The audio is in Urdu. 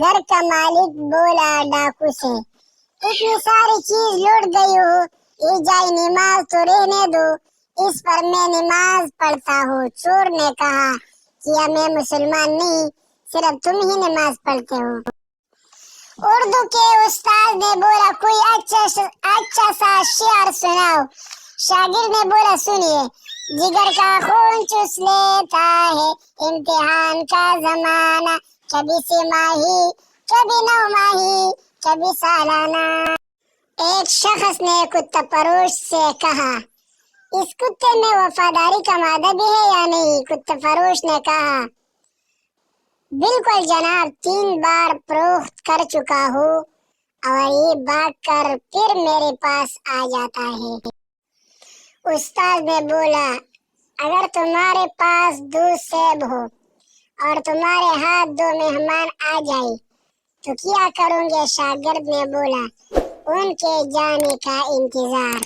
گھر کا مالک بولا ڈاکو سے، اتنی ساری چیز لوٹ گئی ہو، یہ جائے نماز تو رہنے دو، اس پر میں نماز پڑھتا ہوں۔ چور نے کہا کیا میں مسلمان نہیں، صرف تم ہی نماز پڑھتے ہو۔ اردو کے استاد نے بولا کوئی اچھا سا شعر سناؤ۔ شاگرد نے بولا سنیے، جگر کا خون چوس لیتا ہے امتحان کا زمانہ، کبھی سی ماہی کبھی 9 ماہی کبھی سالانہ۔ ایک شخص نے کتا پروش سے کہا اس کتے میں وفاداری کا مادہ بھی ہے یا نہیں؟ کتا فروش نے کہا بالکل جناب، 3 بار فروخت کر چکا ہوں اور یہ بھاگ کر پھر میرے پاس آ جاتا ہے۔ استاد نے بولا اگر تمہارے پاس 2 سیب ہو اور تمہارے ہاتھ 2 مہمان آ جائے تو کیا کروں گے؟ شاگرد نے بولا ان کے جانے کا انتظار۔